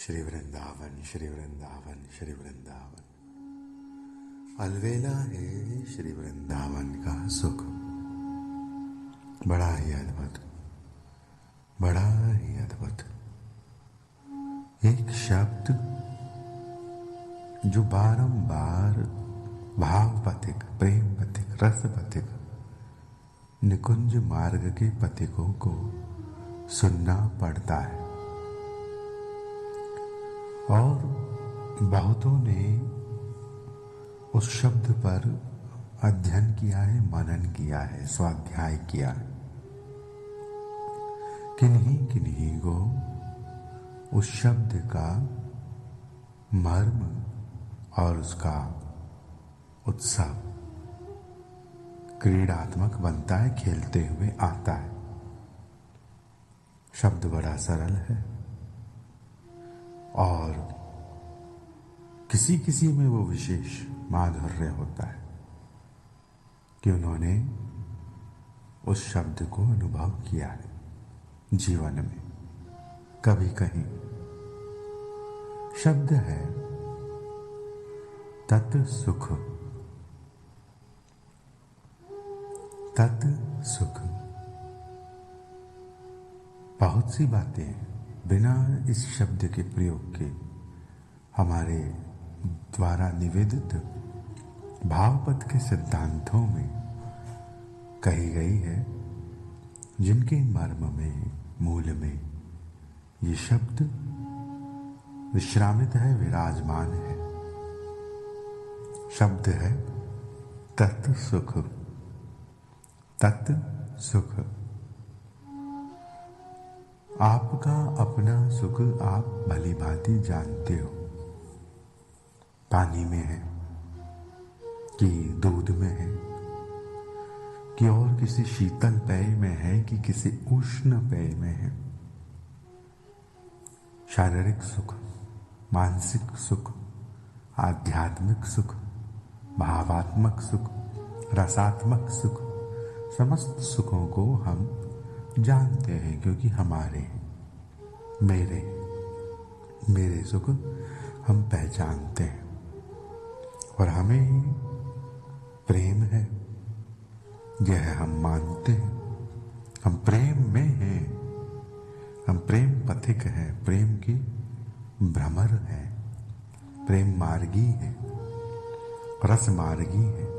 श्री वृंदावन श्री वृंदावन श्री वृंदावन। अलवेला है श्री वृंदावन का सुख, बड़ा ही अद्भुत, बड़ा ही अद्भुत। एक शब्द जो बारंबार भाव पथिक, प्रेम पथिक, रस पथिक, निकुंज मार्ग के पथिकों को सुनना पड़ता है। और बहुतों ने उस शब्द पर अध्ययन किया है, मनन किया है, स्वाध्याय किया है। किन्हीं किन्हीं को उस शब्द का मर्म और उसका उत्सव क्रीडात्मक बनता है, खेलते हुए आता है। शब्द बड़ा सरल है और किसी किसी में वो विशेष माधुर्य होता है कि उन्होंने उस शब्द को अनुभव किया है जीवन में कभी कहीं। शब्द है तत् सुख, तत् सुख। बहुत सी बातें बिना इस शब्द के प्रयोग के हमारे द्वारा निवेदित भावपद के सिद्धांतों में कही गई है, जिनके मर्म में, मूल में ये शब्द विश्रामित है, विराजमान है। शब्द है तत् सुख, तत् सुख। आपका अपना सुख आप भली भांति जानते हो, पानी में है कि दूध में है कि और किसी शीतल पेय में है कि किसी उष्ण पेय में है। शारीरिक सुख, मानसिक सुख, आध्यात्मिक सुख, भावात्मक सुख, रसात्मक सुख, समस्त सुखों को हम जानते हैं क्योंकि हमारे मेरे सुख हम पहचानते हैं। और हमें प्रेम है, यह हम मानते हैं। हम प्रेम में हैं, हम प्रेम पथिक हैं, प्रेम की भ्रमर है, प्रेम मार्गी है, रस मार्गी है।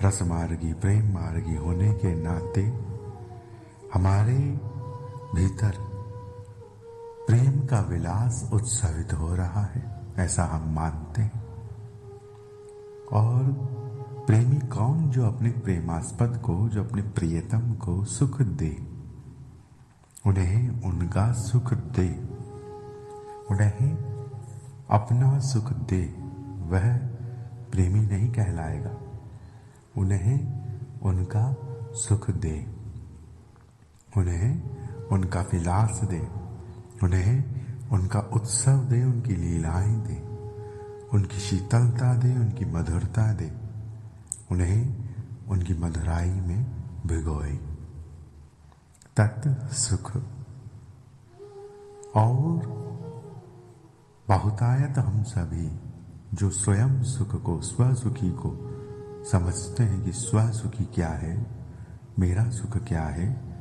रस मार्गी, प्रेम मार्गी होने के नाते हमारे भीतर प्रेम का विलास उत्सवित हो रहा है, ऐसा हम मानते हैं। और प्रेमी कौन? जो अपने प्रेमास्पद को, जो अपने प्रियतम को सुख दे, उन्हें उनका सुख दे, उन्हें अपना सुख दे, वह प्रेमी नहीं कहलाएगा। उन्हें उनका सुख दे, उन्हें उनका विलास दे, उन्हें उनका उत्सव दे, उनकी लीलाएं दे, उनकी शीतलता दे, उनकी मधुरता दे, उन्हें उनकी मधुराई में भिगोए। तत् सुख। और बहुतायत हम सभी जो स्वयं सुख को, स्वसुखी को समझते हैं कि स्वसुखी क्या है, मेरा सुख क्या है,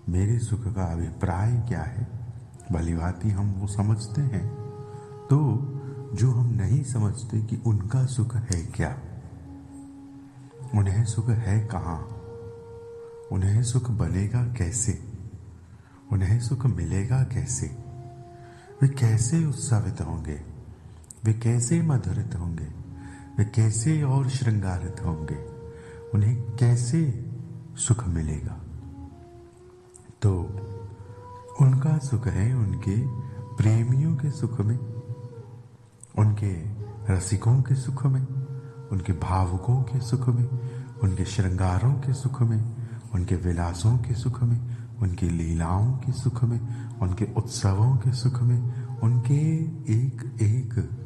मेरे सुख का अभिप्राय क्या है, भली भांति हम वो समझते हैं। तो जो हम नहीं समझते कि उनका सुख है क्या, उन्हें सुख है कहाँ, उन्हें सुख बनेगा कैसे, उन्हें सुख मिलेगा कैसे, वे कैसे उत्सवित होंगे, वे कैसे मधुरित होंगे, वे कैसे और श्रृंगारित होंगे, उन्हें कैसे सुख मिलेगा। तो उनका सुख है उनके प्रेमियों के सुख में, उनके रसिकों के सुख में, उनके भावुकों के सुख में, उनके श्रृंगारों के सुख में, उनके विलासों के सुख में, उनकी लीलाओं के सुख में, उनके उत्सवों के सुख में, उनके एक एक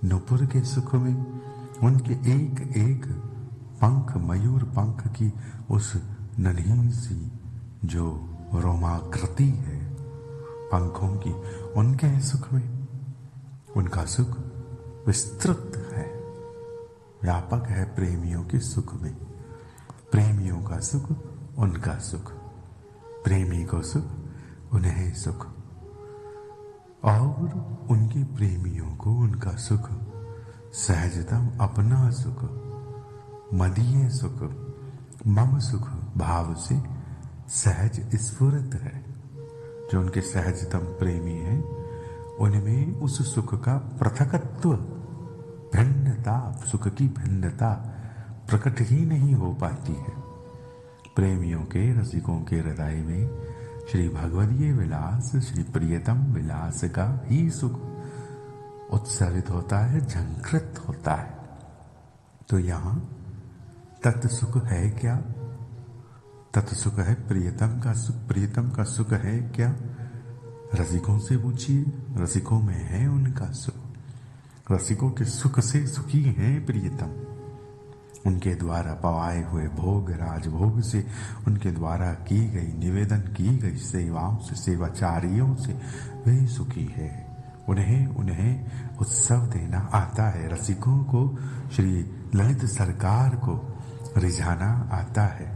नुपुर के सुख में, उनके एक एक पंख, मयूर पंख की उस नन्ही सी जो रोमाकृति है, पंखों की, उनके सुख में। उनका सुख विस्तृत है, व्यापक है प्रेमियों के सुख में। प्रेमियों का सुख उनका सुख, प्रेमी को सुख उन्हें सुख, और उनके प्रेमियों को उनका सुख सहजतम अपना सुख, मदीय सुख, मम सुख भाव से सहज स्फुरित है। जो उनके सहजतम प्रेमी हैं उनमें उस सुख का पृथकत्व, भिन्नता, सुख की भिन्नता प्रकट ही नहीं हो पाती है। प्रेमियों के, रसिकों के हृदय में श्री भगवदीय विलास, श्री प्रियतम विलास का ही सुख उत्सरित होता है, झंकृत होता है। तो यहां तत्सुख है क्या? तत्सुख है प्रियतम का सुख। प्रियतम का सुख है क्या? रसिकों से पूछिए, रसिकों में है उनका सुख। रसिकों के सुख से सुखी है प्रियतम। उनके द्वारा पवाए हुए भोग, राजभोग से, उनके द्वारा की गई, निवेदन की गई सेवाओं से, सेवाचारियों से वे सुखी है। उन्हें उत्सव देना आता है। रसिकों को, श्री ललित सरकार को रिझाना आता है।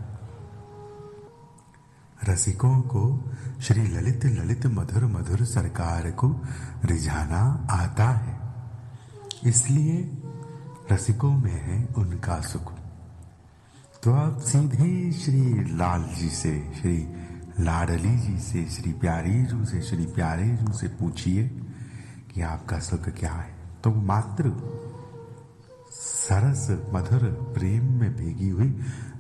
रसिकों को श्री ललित ललित मधुर मधुर सरकार को रिझाना आता है। इसलिए रसिकों में है उनका सुख। तो आप सीधे श्री लाल जी से, श्री लाडली जी से, श्री प्यारी जू से, श्री प्यारे जू से पूछिए कि आपका सुख क्या है। तो मात्र सरस मधुर प्रेम में भीगी हुई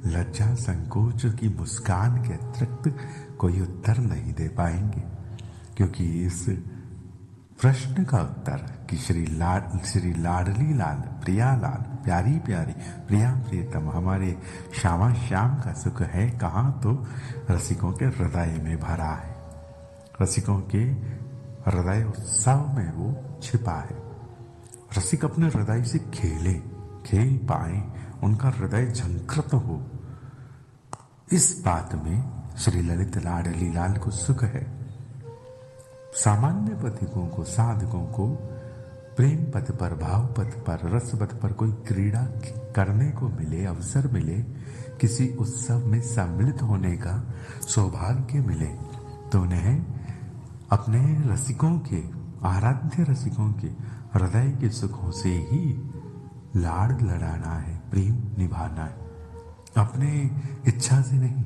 लज्जा संकोच की मुस्कान के अतिरिक्त कोई उत्तर नहीं दे पाएंगे, क्योंकि इस प्रश्न का उत्तर कि श्री लाडली लाल, प्रिया लाल, प्यारी प्यारी, प्रिया प्रियतम, हमारे श्यामा श्याम का सुख है कहाँ, तो रसिकों के हृदय में भरा है। रसिकों के हृदय उत्सव में वो छिपा है। रसिक अपने हृदय से खेल पाए, उनका हृदय झंकृत हो, इस बात में श्री ललित लाडली लाल को सुख है। सामान्य पथिकों को, साधकों को प्रेम पथ पर, भाव पथ पर, रस पथ पर कोई क्रीड़ा करने को मिले, अवसर मिले, किसी उत्सव में सम्मिलित होने का सौभाग्य मिले, तो उन्हें अपने रसिकों के, आराध्य रसिकों के हृदय के सुखों से ही लाड लड़ाना है, प्रेम निभाना है। अपने इच्छा से नहीं,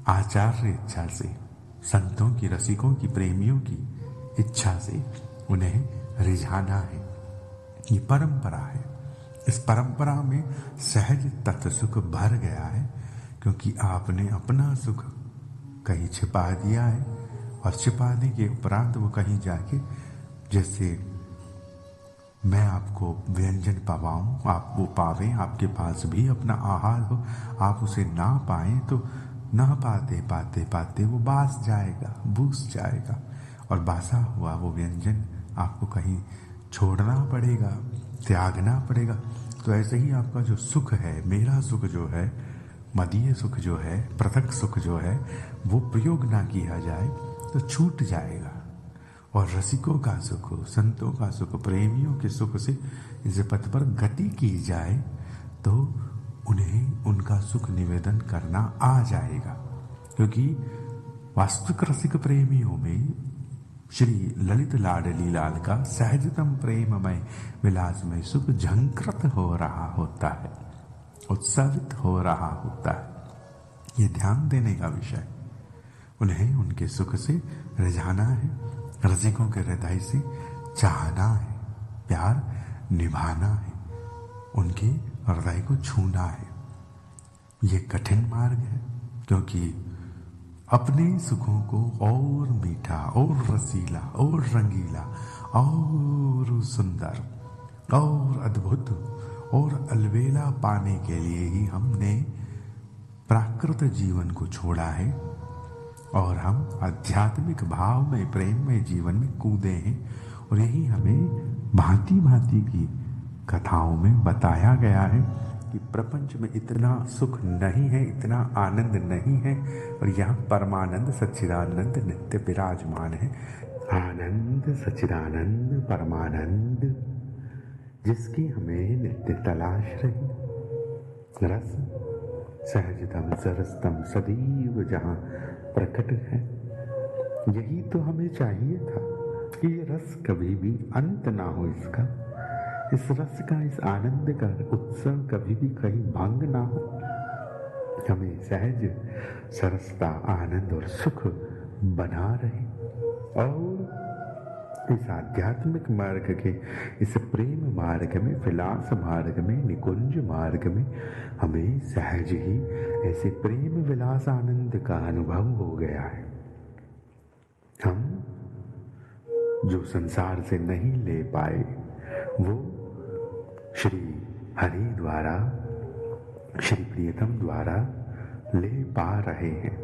आचार्य इच्छा से, संतों की, रसिकों की, प्रेमियों की इच्छा से उन्हें रिझाना है। ये परंपरा है। इस परंपरा में सहज तत्सुख भर गया है, क्योंकि आपने अपना सुख कहीं छिपा दिया है, और छिपाने के उपरांत वो कहीं जाके, जैसे मैं आपको व्यंजन पवाऊं, आप वो पावें, आपके पास भी अपना आहार हो, आप उसे ना पाएं तो ना पाते वो बास जाएगा, बूस जाएगा, और बासा हुआ वो व्यंजन आपको कहीं छोड़ना पड़ेगा, त्यागना पड़ेगा। तो ऐसे ही आपका जो सुख है, मेरा सुख जो है, मदीय सुख जो है, पृथक सुख जो है, वो प्रयोग ना किया जाए तो छूट जाएगा। और रसिकों का सुख, संतों का सुख, प्रेमियों के सुख से इस पथ पर गति की जाए तो उन्हें उनका सुख निवेदन करना आ जाएगा। क्योंकि वास्तविक रसिक प्रेमियों में श्री ललित लाडली लाल का सहजतम प्रेममय विलासमय सुख झंकृत हो रहा होता है, उत्सवित हो रहा होता है। ये ध्यान देने का विषय। उन्हें उनके सुख से रिझाना है, रसिकों के हृदय से चाहना है, प्यार निभाना है, उनके हृदय को छूना है। ये कठिन मार्ग है, क्योंकि अपने सुखों को और मीठा और रसीला और रंगीला और सुंदर और अद्भुत और अलबेला पाने के लिए ही हमने प्राकृत जीवन को छोड़ा है, और हम आध्यात्मिक भाव में, प्रेम में जीवन में कूदे हैं। और यही हमें भांति भांति की कथाओं में बताया गया है कि प्रपंच में इतना सुख नहीं है, इतना आनंद नहीं है, और यहाँ परमानंद सच्चिदानंद नित्य विराजमान है। आनंद सच्चिदानंद परमानंद जिसकी हमें नित्य तलाश रही, रस सहजतम सरसतम सदैव जहाँ प्रकट है। यही तो हमें चाहिए था कि ये रस कभी भी अंत ना हो इसका, इस रस का, इस आनंद का उत्सव कभी भी कहीं भंग ना हो। हमें सहज सरसता, आनंद और सुख बना रहे, और इस आध्यात्मिक मार्ग के, इस प्रेम मार्ग में, विलास मार्ग में, निकुंज मार्ग में हमें सहज ही ऐसे प्रेम विलास आनंद का अनुभव हो गया है। हम जो संसार से नहीं ले पाए वो श्री हरि द्वारा, श्री प्रियतम द्वारा ले पा रहे हैं।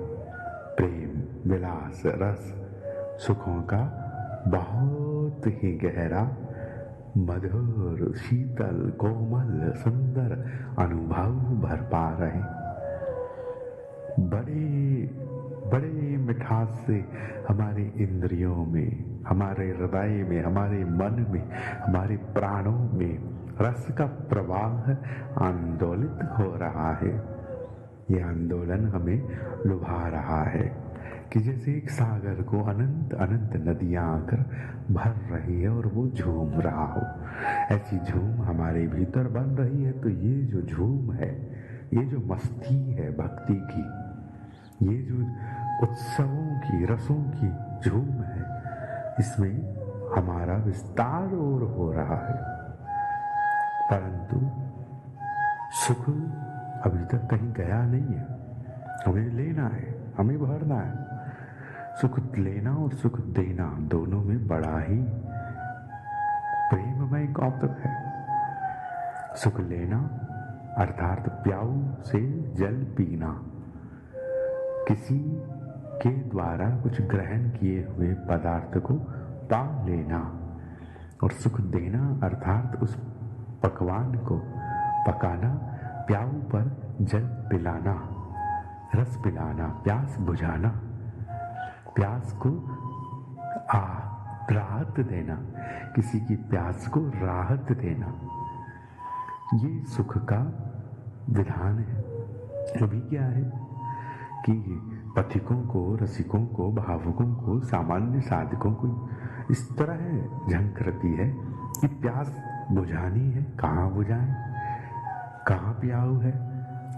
प्रेम विलास रस सुखों का बहुत ही गहरा, मधुर, शीतल, कोमल, सुंदर अनुभव भर पा रहे हैं। बड़े बड़े मिठास से हमारे इंद्रियों में, हमारे हृदय में, हमारे मन में, हमारे प्राणों में रस का प्रवाह आंदोलित हो रहा है। ये आंदोलन हमें लुभा रहा है कि जैसे एक सागर को अनंत अनंत नदियां आकर भर रही है और वो झूम रहा हो, ऐसी झूम हमारे भीतर बन रही है। तो ये जो झूम है, ये जो मस्ती है भक्ति की, ये जो उत्सवों की, रसों की झूम है, इसमें हमारा विस्तार और हो रहा है। परंतु सुख अभी तक कहीं गया नहीं है। हमें लेना है, हमें भरना है। सुख लेना और सुख देना दोनों में बड़ा ही प्रेममय कौतुक है। सुख लेना अर्थात प्याऊ से जल पीना, किसी के द्वारा कुछ ग्रहण किए हुए पदार्थ को पा लेना, और सुख देना अर्थात उस पकवान को पकाना, प्याऊ पर जल पिलाना, रस पिलाना, प्यास बुझाना, प्यास को राहत देना, किसी की प्यास को राहत देना, ये सुख का विधान है। अभी क्या है कि पथिकों को, रसिकों को, भावुकों को, सामान्य साधकों को इस तरह झंकरती है कि प्यास बुझानी है, कहाँ बुझाएं, कहाँ प्याऊ है,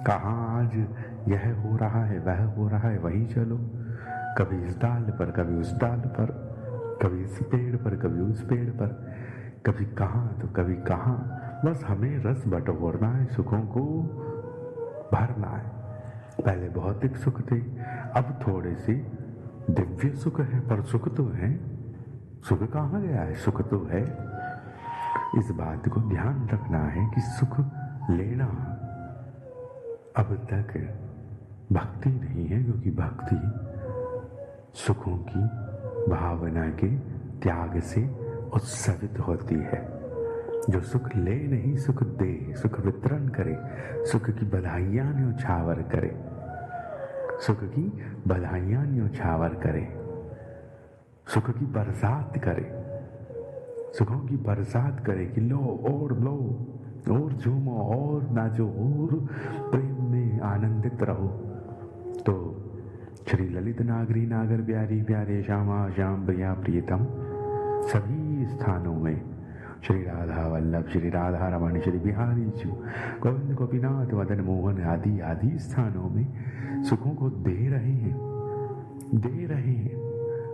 कहाँ आज यह हो रहा है, वह हो रहा है, वहीं चलो। कभी इस डाल पर, कभी उस डाल पर, कभी इस पेड़ पर, कभी उस पेड़ पर, कभी कहाँ तो कभी कहाँ। बस हमें रस बटोरना है, सुखों को भरना है। पहले भौतिक सुख थे, अब थोड़े से दिव्य सुख है, पर सुख तो है। सुख कहाँ गया है? सुख तो है। इस बात को ध्यान रखना है कि सुख लेना अब तक भक्ति नहीं है, क्योंकि भक्ति सुखों की भावना के त्याग से उत्सवित होती है। जो सुख ले नहीं, सुख दे, सुख वितरण करे, सुख की बधाइयां न्योछावर करे, सुख की बधाइयां न्योछावर करे, सुख की बरसात करे, सुखों की बरसात करे कि लो और झूमो और नाचो और प्रेम में आनंदित रहो। तो श्री ललित नागरी नागर प्यारी प्यारे श्यामा श्याम प्रिया प्रियतम सभी स्थानों में श्री राधा वल्लभ, श्री राधा रमण, श्री बिहारी जी, गोविंद गोपीनाथ, मदन मोहन आदि आदि स्थानों में सुखों को दे रहे हैं,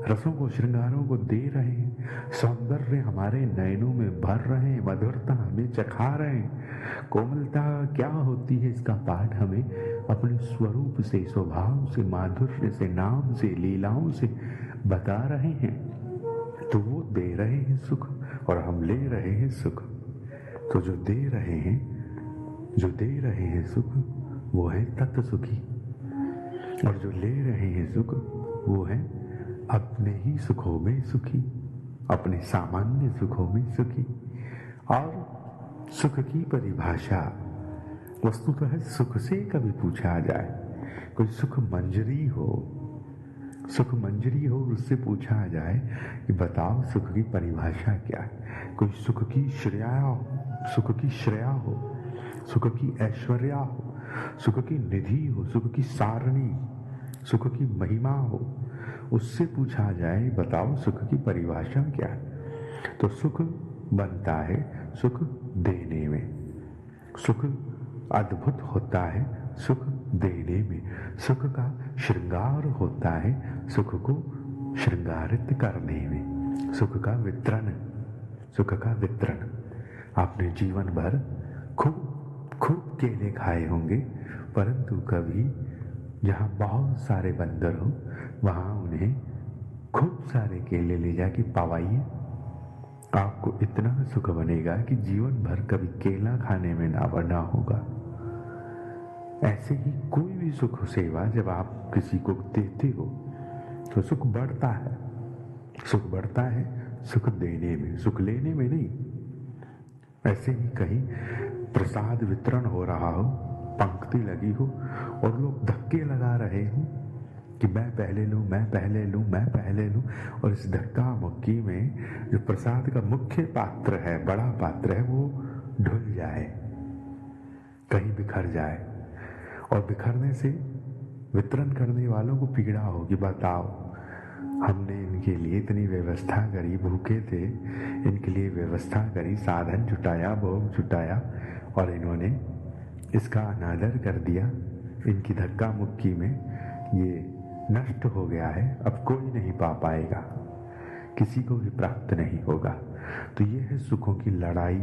रसों को, श्रृंगारों को दे रहे हैं, सौंदर्य हमारे नयनों में भर रहे हैं, मधुरता हमें चखा रहे हैं। कोमलता क्या होती है इसका पाठ हमें अपने स्वरूप से, स्वभाव से, माधुर्य से, नाम से, लीलाओं से बता रहे हैं। तो वो दे रहे हैं सुख और हम ले रहे हैं सुख। तो जो दे रहे हैं सुख वो है तत्व सुखी, और जो ले रहे हैं सुख वो है अपने ही सुखों में सुखी, अपने सामान्य सुखों में सुखी। और सुख की परिभाषा वस्तुतः सुख से कभी पूछा जाए, कोई सुख मंजरी हो, उससे पूछा जाए कि बताओ सुख की परिभाषा क्या है। कोई सुख की श्रेया हो, सुख की ऐश्वर्या हो, सुख की निधि हो, सुख की सारणी, सुख की महिमा हो, उससे पूछा जाए बताओ सुख की परिभाषा क्या है। तो सुख बनता है सुख देने में, सुख अद्भुत होता है सुख देने में, सुख का श्रृंगार होता है सुख को श्रृंगारित करने में, सुख का वितरण। आपने जीवन भर खूब केले खाए होंगे, परंतु कभी जहाँ बहुत सारे बंदर हो वहाँ उन्हें खूब सारे केले ले जाके पवाइए, आपको इतना सुख बनेगा कि जीवन भर कभी केला खाने में ना बना होगा। ऐसे ही कोई भी सुख सेवा जब आप किसी को देते हो तो सुख बढ़ता है सुख देने में, सुख लेने में नहीं। ऐसे ही कहीं प्रसाद वितरण हो रहा हो, पंक्ति लगी हो और लोग धक्के लगा रहे हो कि मैं पहले लूं, और इस धक्का मुक्की में जो प्रसाद का मुख्य पात्र है, बड़ा पात्र है, वो ढुल जाए, कहीं बिखर जाए, और बिखरने से वितरण करने वालों को पीड़ा होगी। बताओ, हमने इनके लिए इतनी व्यवस्था करी, भूखे थे, इनके लिए व्यवस्था करी, साधन जुटाया, भोग जुटाया, और इन्होंने इसका अनादर कर दिया। इनकी धक्का मुक्की में ये नष्ट हो गया है, अब कोई नहीं पा पाएगा, किसी को भी प्राप्त नहीं होगा। तो ये है सुखों की लड़ाई,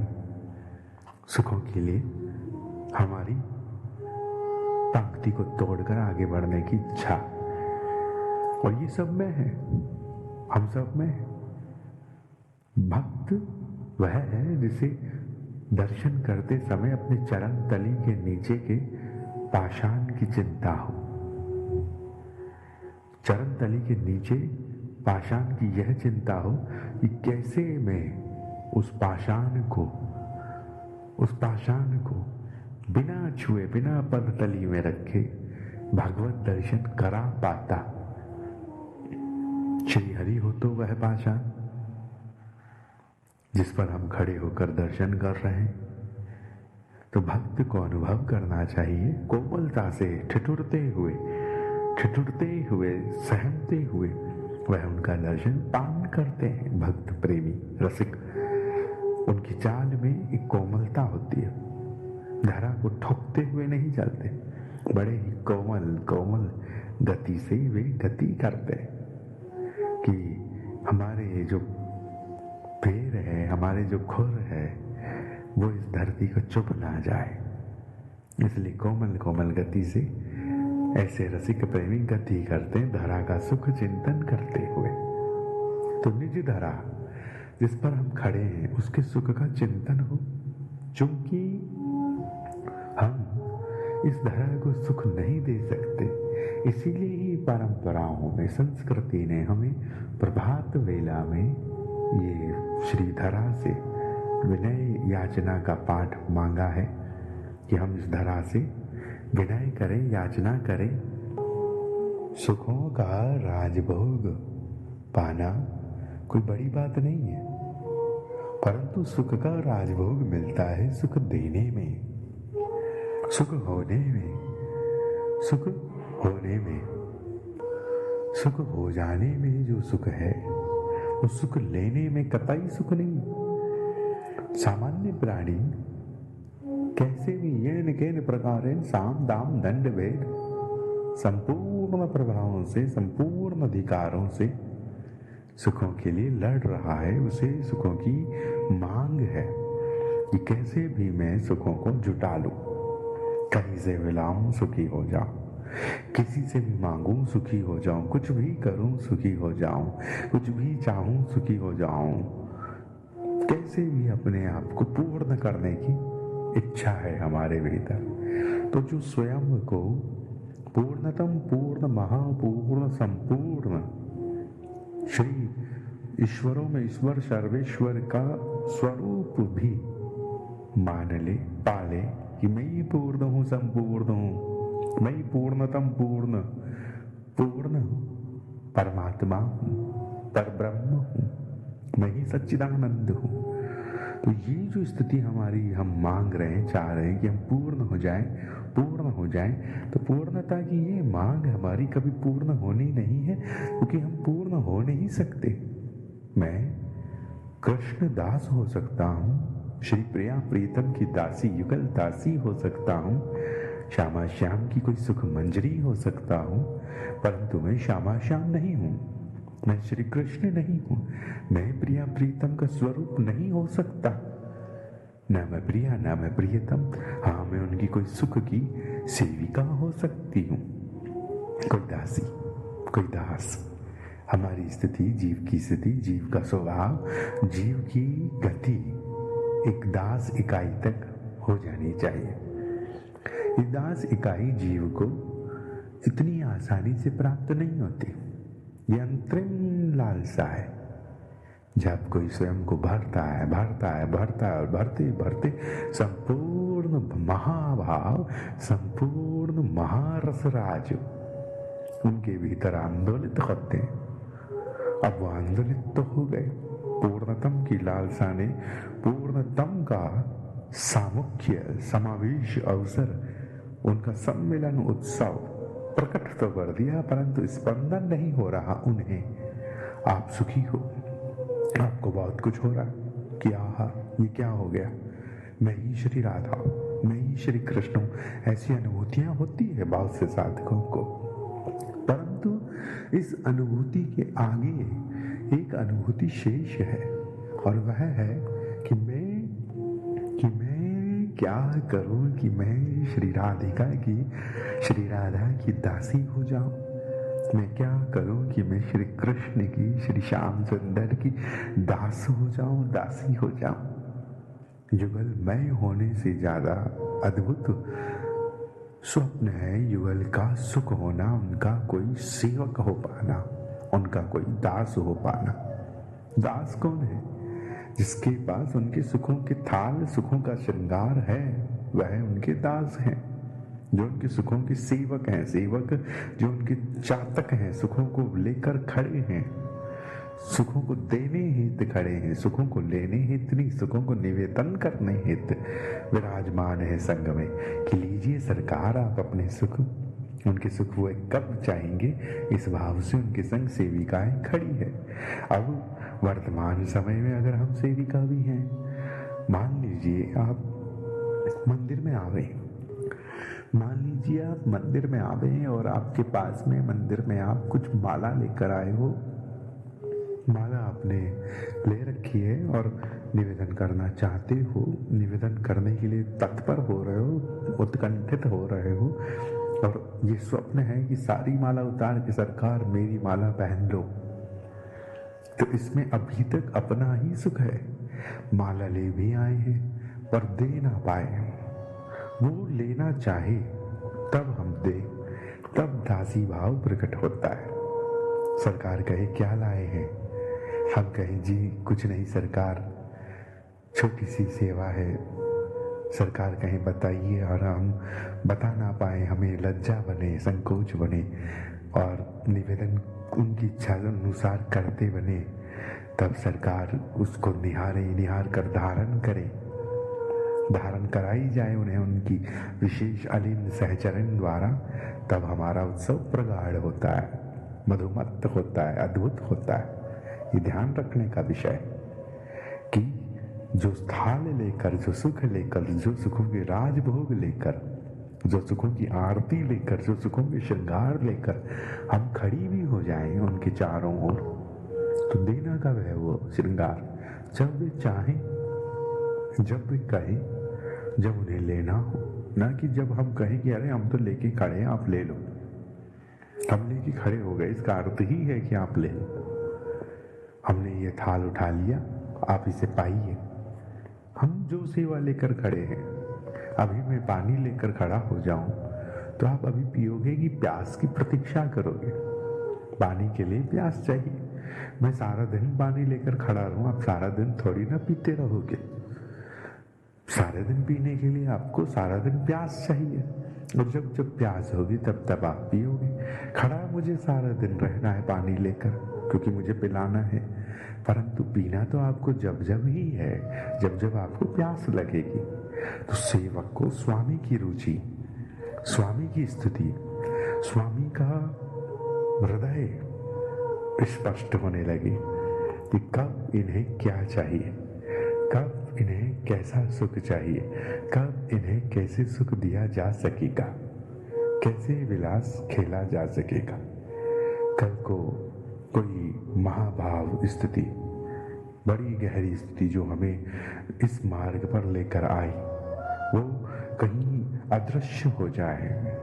सुखों के लिए हमारी पंक्ति को तोड़कर आगे बढ़ने की इच्छा, और ये सब में है, हम सब में है। भक्त वह है जिसे दर्शन करते समय अपने चरण तली के नीचे के पाषाण की चिंता हो, चरण तली के नीचे पाषाण की यह चिंता हो कि कैसे मैं उस पाषाण को बिना छुए, बिना पद तली में रखे भगवत दर्शन करा पाता। श्री हरि हो तो वह पाषाण जिस पर हम खड़े होकर दर्शन कर रहे हैं। तो भक्त को अनुभव करना चाहिए कोमलता से, ठिठुरते हुए, सहमते हुए वह उनका दर्शन पान करते हैं। भक्त प्रेमी रसिक, उनकी चाल में एक कोमलता होती है, धरा को ठोकते हुए नहीं चलते, बड़े ही कोमल गति से वे गति करते हैं कि हमारे जो पैर है, हमारे जो खुर है, वो इस धरती को चुभ ना जाए। इसलिए कोमल गति से ऐसे रसिक प्रेमी गति करते, धरा का सुख चिंतन करते हुए। तो निज धरा जिस पर हम खड़े हैं उसके सुख का चिंतन हो। चूंकि हम इस धरा को सुख नहीं दे सकते, इसीलिए ही परंपराओं में, संस्कृति ने हमें प्रभात वेला में ये श्रीधरा से विनय याचना का पाठ मांगा है कि हम इस धरा से विनय करें, याचना करें। सुखों का राजभोग पाना कोई बड़ी बात नहीं है, परंतु सुख का राजभोग मिलता है सुख देने में, सुख होने में, सुख हो जाने में जो सुख है, वो सुख लेने में कतई सुख नहीं। सामान्य प्राणी कैसे भी येन केन प्रकारेण साम दाम दंड भेद संपूर्ण प्रभावों से, संपूर्ण अधिकारों से सुखों के लिए लड़ रहा है। उसे सुखों की मांग है कि कैसे भी मैं सुखों को जुटा लूं, कहीं से मिलाऊं सुखी हो जाऊं, किसी से भी मांगूं सुखी हो जाऊं, कुछ भी करूं सुखी हो जाऊं, कुछ भी चाहूं सुखी हो जाऊं, कैसे भी अपने आप को पूर्ण करने की इच्छा है हमारे भीतर। तो जो स्वयं को पूर्णतम, पूर्ण, महापूर्ण, संपूर्ण श्री ईश्वरों में ईश्वर, सर्वेश्वर का स्वरूप भी मान ले, पाले, कि मैं ही पूर्ण हूँ, संपूर्ण हूँ, मैं ही पूर्णतम पूर्ण पूर्ण परमात्मा हूँ, पर ब्रह्म हूँ, मैं ही सच्चिदानंद हूँ। तो ये जो स्थिति हमारी हम मांग रहे हैं, चाह रहे हैं कि हम पूर्ण हो जाएं, पूर्ण हो जाएं, तो पूर्णता की ये मांग हमारी कभी पूर्ण होनी नहीं है, क्योंकि हम पूर्ण हो नहीं सकते। मैं कृष्ण दास हो सकता हूँ, श्री प्रिया प्रीतम की दासी युगल दासी हो सकता हूँ, श्यामा श्याम की कोई सुख मंजरी हो सकता हूँ, परंतु मैं श्यामा श्याम नहीं हूँ, मैं श्री कृष्ण नहीं हूँ, मैं प्रिया प्रीतम का स्वरूप नहीं हो सकता। न मैं प्रिया न मैं प्रियतम, हाँ मैं उनकी कोई सुख की सेविका हो सकती हूँ, कोई दासी, कोई दास। हमारी स्थिति, जीव की स्थिति, जीव का स्वभाव, जीव की गति एक दास इकाई तक हो जानी चाहिए। ये दास इकाई जीव को इतनी आसानी से प्राप्त नहीं होती। ये अंतरिम लालसा है। जब कोई स्वयं को भरता है, भरता है, भरता है, और भरते भरते संपूर्ण महाभाव, संपूर्ण महारसराज उनके भीतर आंदोलित होते हैं। अब वो आंदोलित तो हो गए। पूर्णतम की लालसा ने पूर्णतम का सामुख्य, समावेश, अवसर, उनका सम्मेलन, उत्सव प्रकट तो कर दिया, परंतु स्पंदन नहीं हो रहा उन्हें। आप सुखी हो, आपको बहुत कुछ हो रहा कि आहा ये क्या हो गया, मैं ही श्री राधा हूं, मैं ही श्री कृष्ण हूं। ऐसी अनुभूतियां होती है बहुत से साधकों को, परंतु इस अनुभूति के आगे एक अनुभूति शेष है, और वह है कि मैं क्या करूं कि मैं श्री राधिका की, श्री राधा की दासी हो जाऊं। मैं क्या करूं कि मैं श्री कृष्ण की, श्री श्याम सुंदर की दास हो जाऊं, दासी हो जाऊं। युगल मैं होने से ज्यादा अद्भुत स्वप्न है युगल का सुख होना, उनका कोई सेवक हो पाना, उनका कोई दास हो पाना। दास कौन है? जिसके पास उनके सुखों के थाल, सुखों का श्रृंगार है, वह उनके दास हैं। जो उनके सुखों के सेवक हैं, सेवक जो उनके चातक हैं, सुखों को लेकर खड़े हैं, सुखों को देने हित खड़े हैं, सुखों को लेने हित नहीं, सुखों को निवेदन करने हित विराजमान है संग में कि लीजिए सरकार आप अपने सुख। उनके सुख वो कब चाहेंगे, इस भाव से उनके संग सेविकाएं खड़ी है। अब वर्तमान समय में अगर हम सेविका भी हैं, मान लीजिए आप मंदिर में आ गए, मान लीजिए आप मंदिर में आ गए और आपके पास में मंदिर में आप कुछ माला लेकर आए हो, माला आपने ले रखी है और निवेदन करना चाहते हो, निवेदन करने के लिए तत्पर हो रहे हो, उत्कंठित हो रहे हो, और ये स्वप्न है कि सारी माला उतार के सरकार मेरी माला पहन लो। तो इसमें अभी तक अपना ही सुख है। माला ले भी आए हैं पर दे ना पाए। वो लेना चाहे तब हम दे, तब दासी भाव प्रकट होता है। सरकार कहे क्या लाए हैं, हम कहें जी कुछ नहीं सरकार, छोटी सी सेवा है। सरकार कहें बताइए, और हम बता ना पाए, हमें लज्जा बने, संकोच बने, और निवेदन उनकी इच्छा अनुसार करते बने, तब सरकार उसको निहार कर धारण करे, धारण कराई जाए उन्हें उनकी विशेष अलीन सहचरण द्वारा, तब हमारा उत्सव प्रगाढ़ होता है, मधुमत्त होता है, अद्भुत होता है। ये ध्यान रखने का विषय कि जो थाल लेकर, जो सुख लेकर, जो सुखों के राजभोग लेकर, जो सुखों की आरती लेकर, जो सुखों के श्रृंगार लेकर हम खड़ी भी हो जाएं उनके चारों ओर, तो देना कब है वो श्रृंगार? जब वे चाहें, जब वे कहें, जब उन्हें लेना हो, ना कि जब हम कहें कि अरे हम तो लेके खड़े हैं आप ले लो। हम लेके खड़े हो गए, इसका अर्थ ही है कि आप ले लो। हमने ये थाल उठा लिया, आप इसे पाइए। हम जो सेवा लेकर खड़े हैं, अभी मैं पानी लेकर खड़ा हो जाऊं तो आप अभी पियोगे कि प्यास की प्रतीक्षा करोगे? पानी के लिए प्यास चाहिए। मैं सारा दिन पानी लेकर खड़ा रहूं, आप सारा दिन थोड़ी ना पीते रहोगे। सारे दिन पीने के लिए आपको सारा दिन प्यास चाहिए, और जब जब प्यास होगी तब तब आप पियोगे। खड़ा मुझे सारा दिन रहना है पानी लेकर, क्योंकि मुझे पिलाना है, परंतु पीना तो आपको जब जब ही है, जब जब आपको प्यास लगेगी। तो सेवक को स्वामी की रुचि, स्वामी की स्तुति, स्वामी का हृदय स्पष्ट होने लगे कि कब इन्हें क्या चाहिए, कब इन्हें कैसा सुख चाहिए, कब इन्हें कैसे सुख दिया जा सकेगा, कैसे विलास खेला जा सकेगा। कल को कोई महाभाव स्थिति, बड़ी गहरी स्थिति जो हमें इस मार्ग पर लेकर आई, वो कहीं अदृश्य हो जाए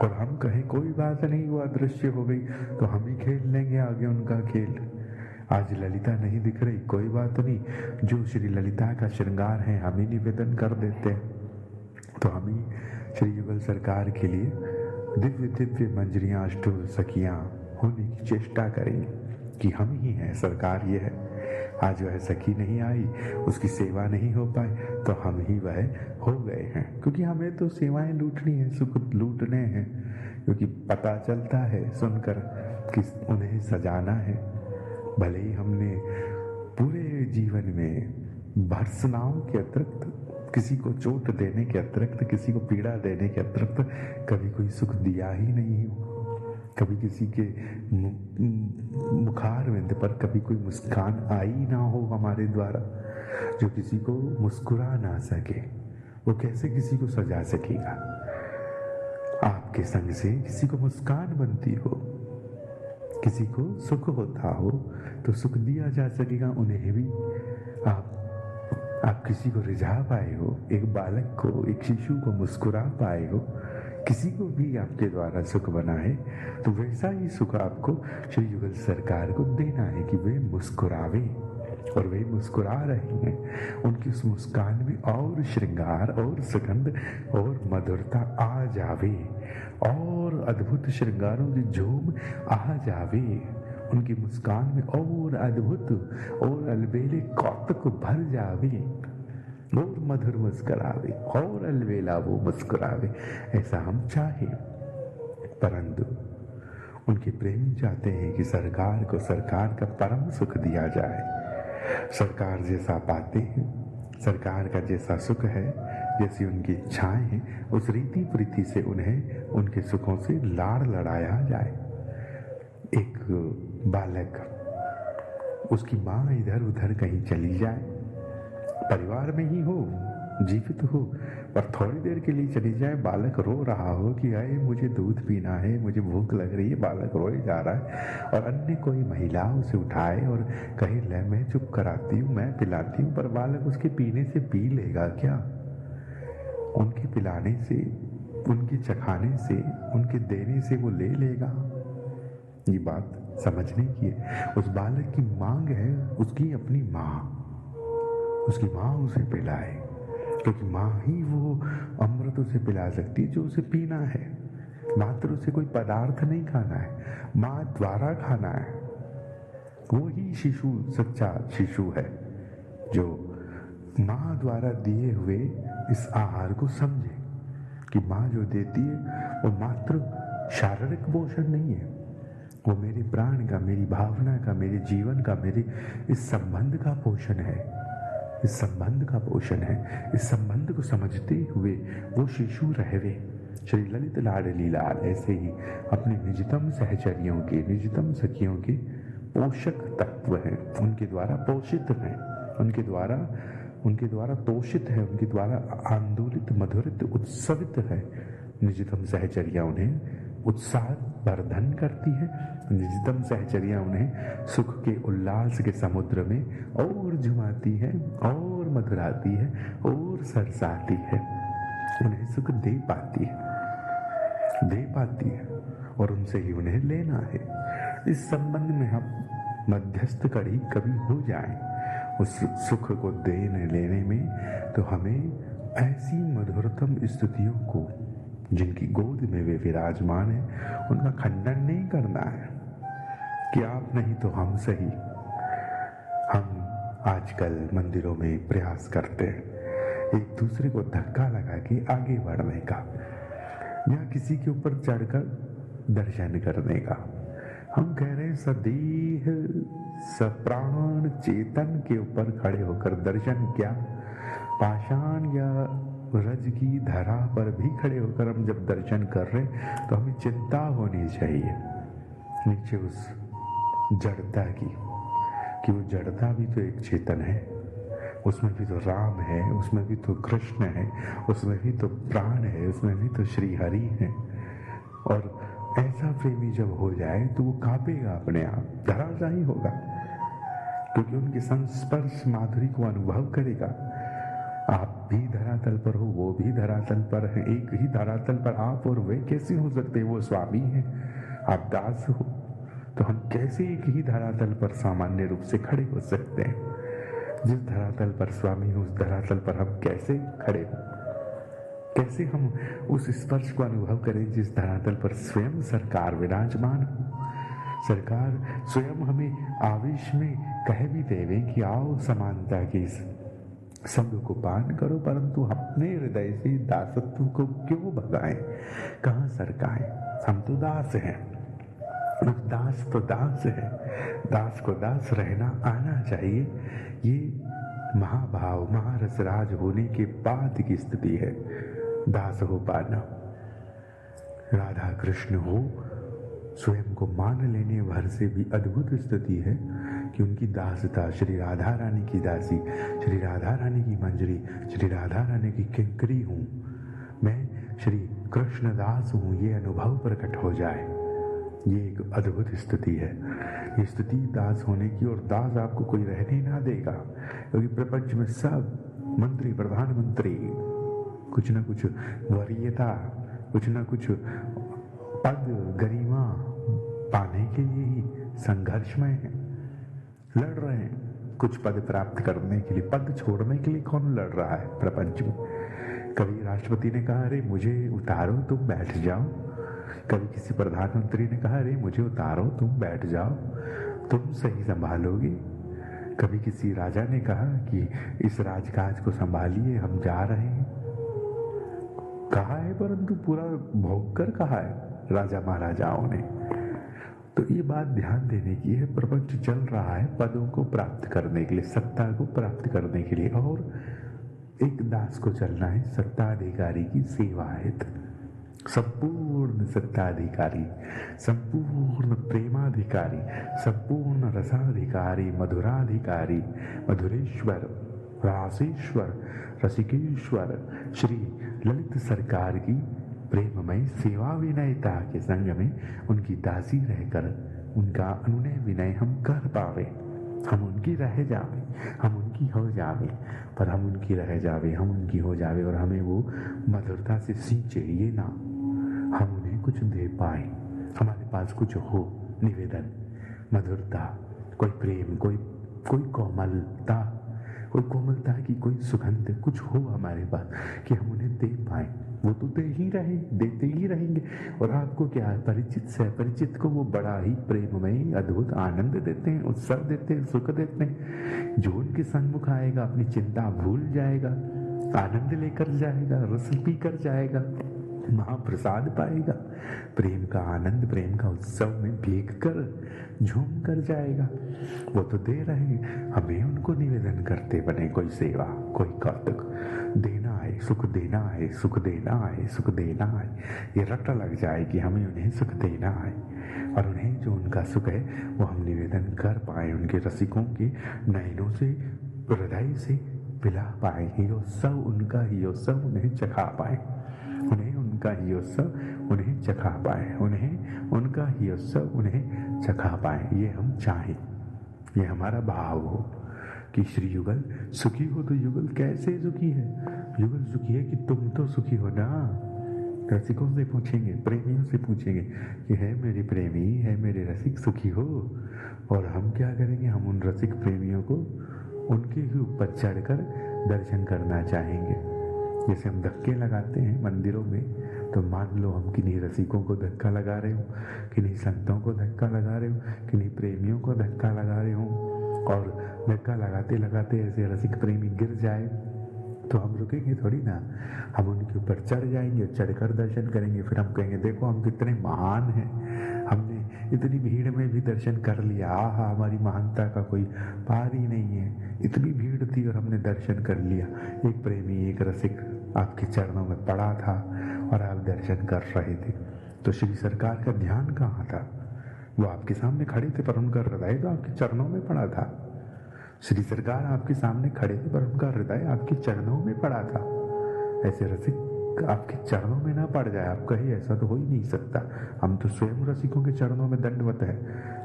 और हम कहें कोई बात नहीं, वो अदृश्य हो गई तो हम ही खेल लेंगे आगे उनका खेल। आज ललिता नहीं दिख रही, कोई बात नहीं, जो श्री ललिता का श्रृंगार है हम ही निवेदन कर देते हैं। तो हम ही श्री युगल सरकार के लिए दिव्य दिव्य मंजरियां अष्टोर सखियां होने की चेष्टा करेंगे कि हम ही हैं, सरकार ये है। आज वह सखी नहीं आई, उसकी सेवा नहीं हो पाए, तो हम ही वह हो गए हैं, क्योंकि हमें तो सेवाएं लूटनी है, सुख लूटने हैं, क्योंकि पता चलता है सुनकर कि उन्हें सजाना है। भले ही हमने पूरे जीवन में भर्त्सनाओं के अतिरिक्त, किसी को चोट देने के अतिरिक्त, किसी को पीड़ा देने के अतिरिक्त कभी कोई सुख दिया ही नहीं हो। कभी किसी के मुखारविंद पर कभी कोई मुस्कान आई ना हो हमारे द्वारा। जो किसी को मुस्कुरा ना सके वो कैसे किसी को सजा सकेगा। आपके संग से किसी को मुस्कान बनती हो, किसी को सुख होता हो, तो सुख दिया जा सकेगा उन्हें भी। आप किसी को रिझा पाए हो, एक बालक को, एक शिशु को मुस्कुरा पाए हो, किसी को भी आपके द्वारा सुख बना है, तो वैसा ही सुख आपको श्री युगल सरकार को देना है कि वे मुस्कुरावे, और वे मुस्कुरा रहे हैं। उनकी उस मुस्कान में और श्रृंगार और सुगंध और मधुरता आ जावे, और अद्भुत श्रृंगारों की झूम आ जावे। उनकी मुस्कान में और अद्भुत और अलबेले कौतुक भर जावे, और मधुर मुस्कुरावे, और अलबेला वो मुस्कुरावे, ऐसा हम चाहे। परंतु उनके प्रेमी चाहते हैं कि सरकार को सरकार का परम सुख दिया जाए। सरकार जैसा पाते हैं, सरकार का जैसा सुख है, जैसी उनकी इच्छाएं हैं, उस रीति प्रीति से उन्हें उनके सुखों से लाड़ लड़ाया जाए। एक बालक, उसकी माँ इधर उधर कहीं चली जाए, परिवार में ही हो, जीवित हो, पर थोड़ी देर के लिए चली जाए, बालक रो रहा हो कि आए मुझे दूध पीना है, मुझे भूख लग रही है, बालक रोए जा रहा है, और अन्य कोई महिला उसे उठाए और कहे ले मैं चुप कराती हूँ, मैं पिलाती हूँ, पर बालक उसके पीने से पी लेगा क्या? उनके पिलाने से, उनके चखाने से, उनके देने से वो ले लेगा? ये बात समझने की है। उस बालक की मांग है उसकी अपनी माँ, उसकी माँ उसे पिलाए, क्योंकि माँ ही वो अमृत उसे पिला सकती है जो उसे पीना है। मात्र उसे कोई पदार्थ नहीं खाना है, माँ द्वारा खाना है। वो ही शिशु सच्चा शिशु है जो माँ द्वारा दिए हुए इस आहार को समझे कि माँ जो देती है वो मात्र शारीरिक पोषण नहीं है, वो मेरे प्राण का, मेरी भावना का, मेरे जीवन का, मेरे इस संबंध का पोषण है, इस संबंध का पोषण है। इस संबंध को समझते हुए वो शिशु रहवे। श्री ललित लाडली लाल ऐसे ही अपने निजतम सहचरियों के, निजतम सखियों के पोषक तत्व हैं, उनके द्वारा पोषित हैं, उनके द्वारा तोषित है, उनके द्वारा आंदोलित, मधुरित, उत्सवित है। निजतम सहचर्या उन्हें उत्साह वर्धन करती है, निजतम सहचर्या उन्हें सुख के उल्लास के समुद्र में और झुमाती है, और मधुराती है, और सरसाती है, उन्हें सुख दे पाती है, और उनसे ही उन्हें लेना है। इस संबंध में हम मध्यस्थ कड़ी कभी हो जाएं उस सुख को देने लेने में, तो हमें ऐसी मधुरतम स्थितियों को, जिनकी गोद में वे विराजमान है, उनका खंडन नहीं करना है कि आप नहीं तो हम सही। हम आजकल मंदिरों में प्रयास करते हैं, एक दूसरे को धक्का लगा के आगे बढ़ने का, या किसी के ऊपर चढ़कर दर्शन करने का। हम कह रहे हैं सदेह सप्राण चेतन के ऊपर खड़े होकर दर्शन, क्या पाषाण या रज की धरा पर भी खड़े होकर हम जब दर्शन कर रहे हैं तो हमें चिंता होनी चाहिए नीचे उस जड़ता की, कि वो जड़ता भी तो एक चेतन है, उसमें भी तो राम है, उसमें भी तो कृष्ण है, उसमें भी तो प्राण है, उसमें भी तो श्री हरि है। और ऐसा प्रेमी जब हो जाए तो वो कांपेगा अपने आप, धराशायी होगा, क्योंकि उनके संस्पर्श माधुरी को अनुभव करेगा। आप भी धरातल पर हो, वो भी धरातल पर है, एक ही धरातल पर आप और वे कैसे हो सकते हैं? वो स्वामी है, आप दास हो, तो हम कैसे एक ही धरातल पर सामान्य रूप से खड़े हो सकते हैं? जिस धरातल पर स्वामी हो उस धरातल पर हम कैसे खड़े हो? कैसे हम उस स्पर्श को अनुभव करें जिस धरातल पर स्वयं सरकार विराजमान हो? सरकार स्वयं हमें आवेश में कह भी देवे कि आओ समानता के इस शब्द को पान करो, परंतु अपने हृदय से दासत्व को क्यों भगाएं, कहाँ सरकाएं? हम तो दास हैं, दास तो दास है, दास को दास रहना आना चाहिए। ये महाभाव महारसराज होने के बाद की स्थिति है दास हो पाना। राधा कृष्ण हो स्वयं को मान लेने भर से भी अद्भुत स्थिति है कि उनकी दासता, श्री राधा रानी की दासी, श्री राधा रानी की मंजरी, श्री राधा रानी की किंकरी हूँ मैं, श्री कृष्ण दास हूँ, ये अनुभव प्रकट हो जाए। ये एक अद्भुत स्थिति है, ये स्थिति दास होने की। और दास आपको कोई रहने ना देगा, क्योंकि प्रपंच में सब मंत्री प्रधानमंत्री कुछ ना कुछ वरीयता, कुछ ना कुछ पद गरिमा पाने के लिए ही संघर्ष में है, लड़ रहे हैं। कुछ पद प्राप्त करने के लिए, पद छोड़ने के लिए कौन लड़ रहा है प्रपंच में? कभी राष्ट्रपति ने कहा अरे मुझे उतारो तुम बैठ जाओ, कभी किसी प्रधानमंत्री ने कहा अरे मुझे उतारो तुम बैठ जाओ, तुम सही संभालोगे। कभी किसी राजा ने कहा कि इस राजकाज को संभालिए, हम जा रहे हैं। कहा है, परंतु पूरा भोग कर कहा है राजा महाराजाओं ने। तो ये बात ध्यान देने की है, प्रपंच चल रहा है पदों को प्राप्त करने के लिए, सत्ता को प्राप्त करने के लिए, और एक दास को चलना है सत्ताधिकारी की सेवा हेतु। संपूर्ण सत्ताधिकारी, संपूर्ण प्रेमाधिकारी, संपूर्ण रसाधिकारी, मधुराधिकारी, मधुरेश्वर, रासेश्वर, रसिकेश्वर श्री ललित सरकार की प्रेममय सेवा विनयता के संग में उनकी दासी रहकर उनका अनुनय विनय हम कर पावे, हम उनकी रह जावे, हम उनकी हो जावे, पर हम उनकी रह जावे, हम उनकी हो जावे, और हमें वो मधुरता से सींचे, ये ना हम उन्हें कुछ दे पाए, हमारे पास कुछ हो निवेदन, मधुरता, कोई प्रेम, कोई कोमलता, कोई कोमलता की कोई सुगंध कुछ हो हमारे पास कि हम उन्हें दे पाए। वो तो दे ही रहे, देते ही रहेंगे। और आपको क्या है, परिचित से परिचित को वो बड़ा ही प्रेममय अद्भुत आनंद देते हैं, उत्सव देते हैं, सुख देते हैं। जो उनके सन्मुख आएगा अपनी चिंता भूल जाएगा, आनंद लेकर जाएगा, रस पी कर जाएगा, महाप्रसाद पाएगा, प्रेम का आनंद, प्रेम का उत्सव में भीग कर झूम कर जाएगा। वो तो दे रहे हैं, हमें उनको निवेदन करते बने कोई सेवा, कोई कौतुक देना है, सुख देना है, सुख देना है, सुख देना है। ये रट लग जाए कि हमें उन्हें सुख देना है, और उन्हें जो उनका सुख है वो हम निवेदन कर पाए, उनके रसिकों के नयनों से, हृदय से पिला पाए, ये उत्सव उनका, ये उत्सव उन्हें चखा पाए, उन्हें उनका ही उत्सव उन्हें चखा पाए, उन्हें उनका ही उत्सव उन्हें चखा पाए। ये हम चाहें, ये हमारा भाव हो कि श्री युगल सुखी हो। तो युगल कैसे सुखी है? युगल सुखी है कि तुम तो सुखी हो ना। रसिकों से पूछेंगे, प्रेमियों से पूछेंगे कि है मेरे प्रेमी, है मेरे रसिक सुखी हो? और हम क्या करेंगे? हम उन रसिक प्रेमियों को उनके ही ऊपर चढ़कर दर्शन करना चाहेंगे। जैसे हम धक्के लगाते हैं मंदिरों में, तो मान लो हम किन्हीं रसिकों को धक्का लगा रहे हो, किन्हीं संतों को धक्का लगा रहे हो, किन्हीं प्रेमियों को धक्का लगा रहे हो, और धक्का लगाते लगाते ऐसे रसिक प्रेमी गिर जाए तो हम रुकेंगे थोड़ी ना, हम उनके ऊपर चढ़ जाएंगे, चढ़कर दर्शन करेंगे, फिर हम कहेंगे देखो हम कितने महान हैं, हमने इतनी भीड़ में भी दर्शन कर लिया, आहा हमारी महानता का कोई पार ही नहीं है, इतनी भीड़ थी और हमने दर्शन कर लिया। एक प्रेमी, एक रसिक आपके चरणों में पड़ा था और आप दर्शन कर रहे थे, तो श्री सरकार का ध्यान कहाँ था? वो आपके सामने खड़े थे पर उनका हृदय तो आपके चरणों में पड़ा था। श्री सरकार आपके सामने खड़े थे पर उनका हृदय आपके चरणों में पड़ा था। ऐसे रसिक आपके चरणों में ना पड़ जाए, आप कहिए ऐसा तो हो ही नहीं सकता, हम तो स्वयं रसिकों के चरणों में दंडवत है,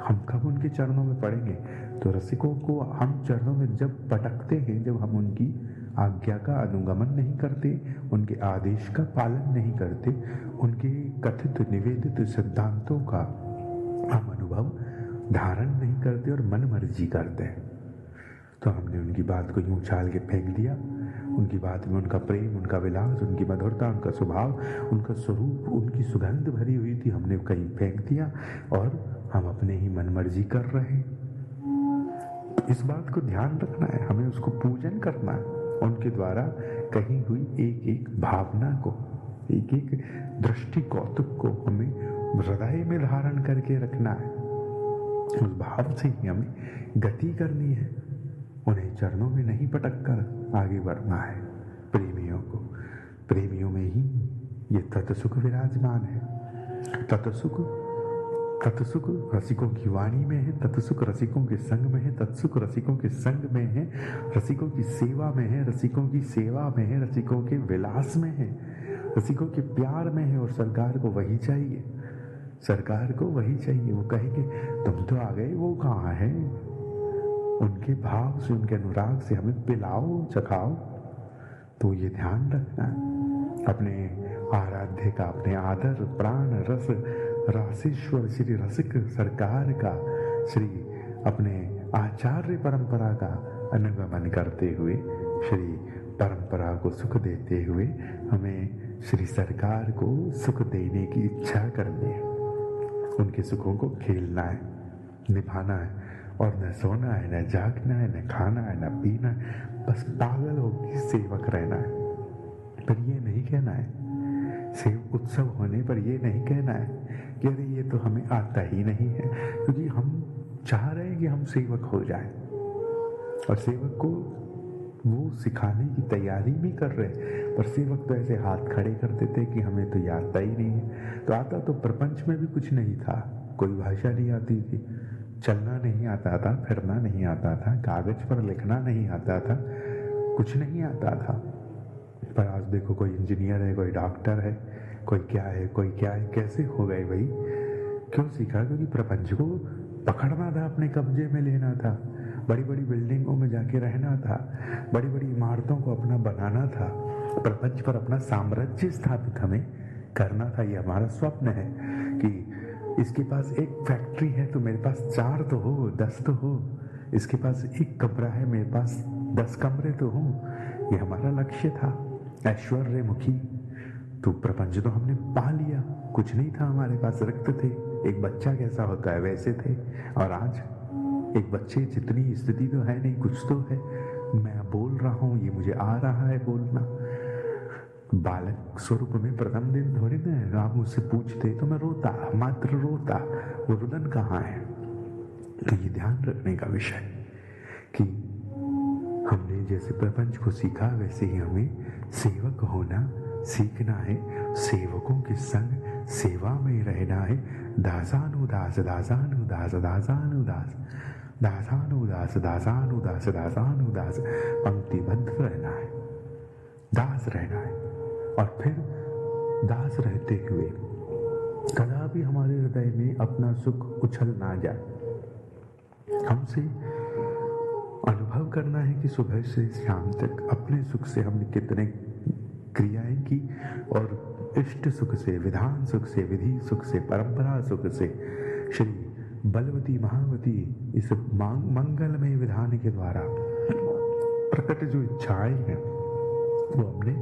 हम कब उनके चरणों में पड़ेंगे? तो रसिकों को हम चरणों में जब पटकते हैं, जब हम उनकी आज्ञा का अनुगमन नहीं करते, उनके आदेश का पालन नहीं करते, उनके कथित निवेदित सिद्धांतों का हम अनुभव धारण नहीं करते और मन मर्जी करते हैं, तो हमने उनकी बात को यूं उछाल के फेंक दिया। उनकी बात में उनका प्रेम, उनका विलास, उनकी मधुरता, उनका स्वभाव, उनका स्वरूप, उनकी सुगंध भरी हुई थी, हमने कहीं फेंक दिया और हम अपने ही मन मर्जी कर रहे हैं। इस बात को ध्यान रखना है, हमें उसको पूजन करना है, उनके द्वारा कही हुई एक एक भावना को, एक एक दृष्टि कौतुक को हमें हृदय में धारण करके रखना है। उस भाव से ही हमें गति करनी है, उन्हें चरणों में नहीं पटक कर आगे बढ़ना है। प्रेमियों में ही ये तत्सुख विराजमान है। तत्सुख रसिकों की वाणी में है, तत्सुख रसिकों के संग में है, तत्सुख रसिकों के संग में है, रसिकों की सेवा में है, रसिकों की सेवा में है, रसिकों के विलास में है, रसिकों के प्यार में है। और सरकार को वही चाहिए, सरकार को वही चाहिए। वो कहेंगे तुम तो आ गए, वो कहाँ है? उनके भाव से, उनके अनुराग से हमें पिलाओ, चखाओ। तो ये ध्यान रखना अपने आराध्य का, अपने आदर, प्राण, रस, रासेश्वर श्री रसिक सरकार का, श्री अपने आचार्य परंपरा का अनुगमन करते हुए, श्री परंपरा को सुख देते हुए हमें श्री सरकार को सुख देने की इच्छा करनी है। उनके सुखों को खेलना है, निभाना है, और न सोना है, न जागना है, न खाना है, न पीना है, बस पागल होकर सेवक रहना है। पर ये नहीं कहना है, सेव उत्सव होने पर ये नहीं कहना है कि अरे ये तो हमें आता ही नहीं है, क्योंकि हम चाह रहे हैं कि हम सेवक हो जाएं, और सेवक को वो सिखाने की तैयारी भी कर रहे हैं, पर सेवक तो ऐसे हाथ खड़े कर देते कि हमें तो ये आता ही नहीं है। तो आता तो प्रपंच में भी कुछ नहीं था, कोई भाषा नहीं आती थी, चलना नहीं आता था, फिरना नहीं आता था, कागज पर लिखना नहीं आता था, कुछ नहीं आता था। पर आज देखो कोई इंजीनियर है, कोई डॉक्टर है, कोई क्या है, कोई क्या है। कैसे हो गए भाई? क्यों सीखा? क्योंकि प्रपंच को पकड़ना था, अपने कब्जे में लेना था, बड़ी बड़ी बिल्डिंगों में जाके रहना था, बड़ी बड़ी इमारतों को अपना बनाना था, प्रपंच पर अपना साम्राज्य स्थापित हमें करना था। ये हमारा स्वप्न है कि इसके पास एक फैक्ट्री है तो मेरे पास 4 तो हो, 10 तो हो, इसके पास एक कमरा है, मेरे पास 10 कमरे तो हो। ये हमारा लक्ष्य था, ऐश्वर्य मुखी। तो प्रपंच तो हमने पा लिया, कुछ नहीं था हमारे पास, रिक्त थे। एक बच्चा कैसा होता है वैसे थे, और आज एक बच्चे जितनी स्थिति तो है नहीं, कुछ तो है। मैं बोल रहा हूँ, ये मुझे आ रहा है बोलना। बालक स्वरूप में प्रथम दिन थोड़ी ना आप मुझसे पूछते तो मैं रोता, मात्र रोता, वो रुदन कहाँ है? तो ये ध्यान रखने का विषय कि हमने जैसे प्रपंच को सीखा वैसे ही हमें सेवक होना सीखना है। सेवकों के संग सेवा में रहना है। दासानुदास दासानुदास दासानुदास दासानुदास दासानुदास दासानुदास पंक्तिबद्ध रहना है, दास रहना है। और फिर दास रहते हुए कदापि हमारे हृदय में अपना सुख उछल ना जाए। हमसे अनुभव करना है कि सुबह से शाम तक अपने सुख से हमने कितने क्रियाएं की, और इष्ट सुख से, विधान सुख से, विधि सुख से, परंपरा सुख से, श्री बलवती महावती इस मंगलमय विधान के द्वारा प्रकट जो इच्छाएं हैं वो हमने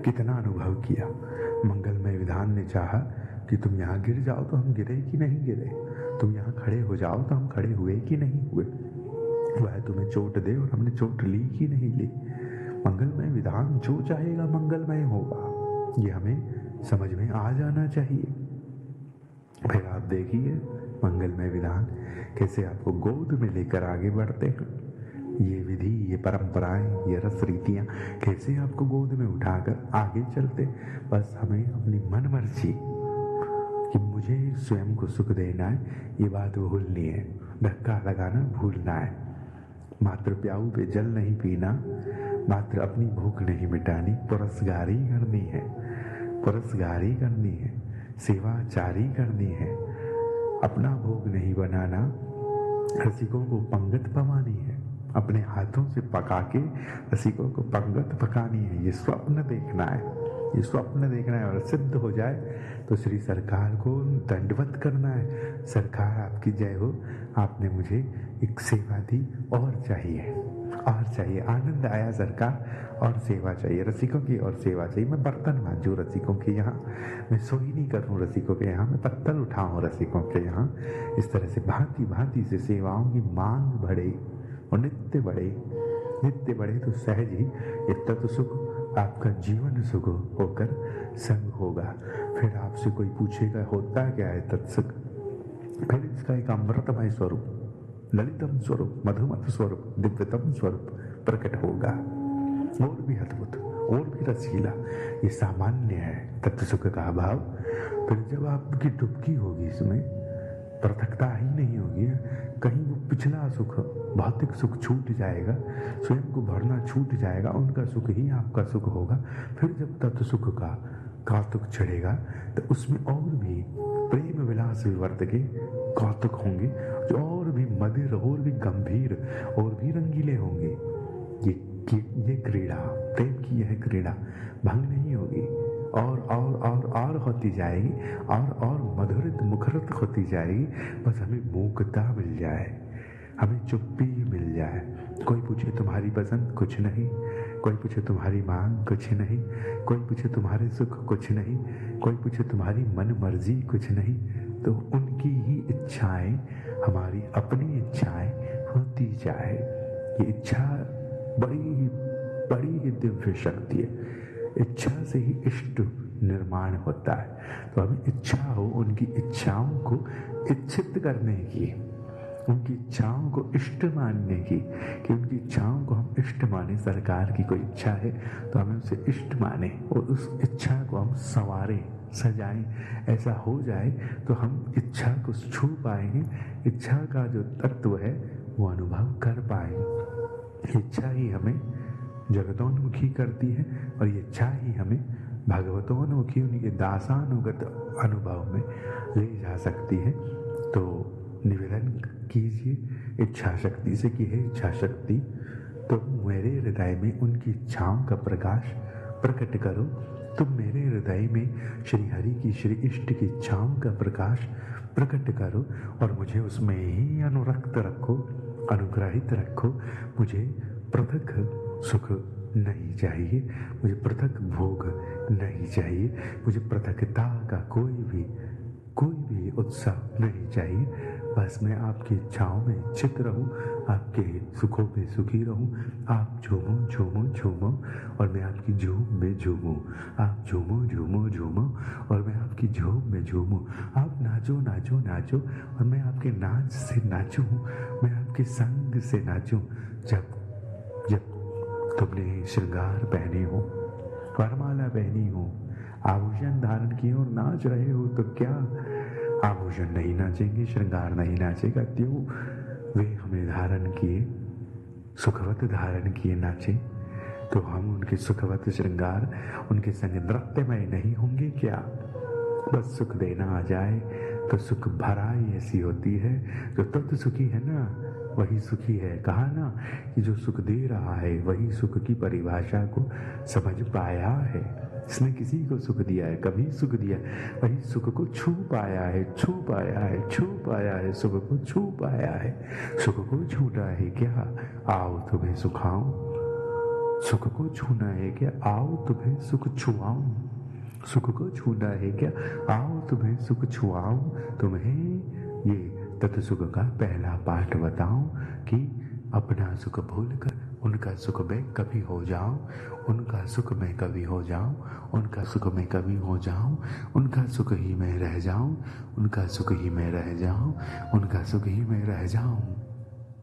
कितना अनुभव किया। मंगलमय विधान ने चाहा कि तुम यहाँ गिर जाओ तो हम गिरे कि नहीं गिरे, तुम यहाँ खड़े हो जाओ तो हम खड़े हुए कि नहीं हुए, वह तुम्हें चोट दे और हमने चोट ली कि नहीं ली। मंगलमय विधान जो चाहेगा मंगलमय होगा, ये हमें समझ में आ जाना चाहिए। फिर आप देखिए मंगलमय विधान कैसे आपको गोद में लेकर आगे बढ़ते हैं। ये विधि, ये परंपराएं, ये रस रीतियां कैसे आपको गोद में उठाकर आगे चलते। बस हमें अपनी मन मर्जी कि मुझे स्वयं को सुख देना है, ये बात भूलनी है, धक्का लगाना भूलना है। मात्र प्याऊ पे जल नहीं पीना, मात्र अपनी भूख नहीं मिटानी, पुरस्गारी करनी है, पुरस्गारी करनी है, सेवाचारी करनी है। अपना भोग नहीं बनाना, रसिकों को पंगत पवानी है, अपने हाथों से पका के रसिकों को पंगत पकानी है। ये स्वप्न देखना है, ये स्वप्न देखना है। और सिद्ध हो जाए तो श्री सरकार को दंडवत करना है। सरकार आपकी जय हो, आपने मुझे एक सेवा दी, और चाहिए, और चाहिए। आनंद आया सरकार, और सेवा चाहिए रसिकों की, और सेवा चाहिए। मैं बर्तन मांजूं रसिकों के यहाँ, मैं सोई नहीं करूँ रसिकों के यहाँ, मैं पत्तल उठाऊँ रसिकों के यहाँ। इस तरह से भांति भांति से सेवाओं की मांग बढ़े और नित्य बढ़े, नित्य बढ़े तो सहज ही ये तत्व सुख आपका जीवन सुख होकर संग होगा। फिर आपसे कोई पूछेगा होता क्या है तत्सुख, फिर इसका एक अमृतमय स्वरूप, ललितम स्वरूप, मधुमत स्वरूप, दिव्यतम स्वरूप प्रकट होगा, और भी अद्भुत, और भी रसीला। ये सामान्य है तत्व सुख का अभाव। फिर जब आपकी डुबकी होगी इसमें, पृथकता ही नहीं होगी, कहीं वो पिछला सुख, भौतिक सुख छूट जाएगा, स्वयं को भरना छूट जाएगा, उनका सुख ही आपका सुख होगा। फिर जब तत्व सुख का कौतुक चढ़ेगा तो उसमें और भी प्रेम विलास विवर्त के कौतुक होंगे, जो और भी मधुर, और भी गंभीर, और भी रंगीले होंगे। ये क्रीड़ा, प्रेम की यह क्रीड़ा भंग नहीं होगी, और होती जाएगी, और मधुरित मुखरित होती जाएगी। बस हमें मूकता मिल जाए, हमें चुप्पी मिल जाए। कोई पूछे तुम्हारी पसंद, कुछ नहीं। कोई पूछे तुम्हारी मांग, कुछ नहीं। कोई पूछे तुम्हारे सुख, कुछ नहीं। कोई पूछे तुम्हारी मन मर्जी, कुछ नहीं। तो उनकी ही इच्छाएं हमारी अपनी इच्छाएं होती जाए। ये इच्छा बड़ी ही दिव्य शक्ति है। इच्छा से ही इष्ट निर्माण होता है। तो हमें इच्छा हो उनकी इच्छाओं को इच्छित करने की, उनकी इच्छाओं को इष्ट मानने की, कि उनकी इच्छाओं को हम इष्ट माने। सरकार की कोई इच्छा है तो हमें उसे इष्ट माने, और उस इच्छा को हम संवारें, सजाएं। ऐसा हो जाए तो हम इच्छा को छू पाएंगे, इच्छा का जो तत्व है वो अनुभव कर पाएंगे। इच्छा ही हमें जगतोन्मुखी करती है, और ये इच्छा ही हमें भगवतोन्मुखी, उनके दासानुगत अनुभव में ले जा सकती है। तो निवेदन कीजिए इच्छा शक्ति से कि हे इच्छा शक्ति, तुम मेरे हृदय में उनकी इच्छाओं का प्रकाश प्रकट करो। तुम मेरे हृदय में श्री हरि की, श्री इष्ट की इच्छाओं का प्रकाश प्रकट करो, और मुझे उसमें ही अनुरक्त रखो, अनुग्रहित रखो। मुझे पृथक सुख नहीं चाहिए, मुझे पृथक भोग नहीं चाहिए, मुझे पृथकता का कोई भी उत्साह नहीं चाहिए। बस मैं आपकी इच्छाओं में चित रहूं, आपके सुखों में सुखी रहूं। आप झूमो झूमो झूमो और मैं आपकी झूम में झूमूं। आप झूमो झूमो झूमो और मैं आपकी झूम में झूमूं। आप नाचो नाचो नाचो और मैं आपके नाच से नाचूं, मैं आपके संग से नाचूं। जब तुमने श्रृंगार पहने हो, वरमाला पहनी हो, आभूषण धारण किए और नाच रहे हो, तो क्या आभूषण नहीं नाचेंगे, श्रृंगार नहीं नाचेगा? त्यों वे हमें धारण किए, सुखवत धारण किए नाचे, तो हम उनके सुखवत श्रृंगार, उनके संग नृत्यमय नहीं होंगे क्या? बस सुख देना आ जाए तो सुख भराई ऐसी होती है। जो तत्व सुखी है ना, वही सुखी है। कहा ना कि जो सुख दे रहा है वही सुख की परिभाषा को समझ पाया है। इसने किसी को सुख दिया है, कभी सुख दिया है, वही सुख को छू पाया है, छू पाया है, छू पाया है, सुख को छू पाया है। सुख को छूना है क्या? आओ तुम्हें सुखाऊं। सुख को छूना है क्या? आओ तुम्हें सुख छुआऊं। सुख को छूना है क्या? आओ तुम्हें सुख छुआऊं। तुम्हें ये तत्व सुख का पहला पाठ बताऊं कि अपना सुख भूलकर उनका सुख मैं कभी हो जाऊं, उनका सुख मैं कभी हो जाऊं, उनका सुख मैं कभी हो जाऊं, उनका सुख ही मैं रह जाऊं, उनका सुख ही मैं रह जाऊं, उनका सुख ही मैं रह जाऊं।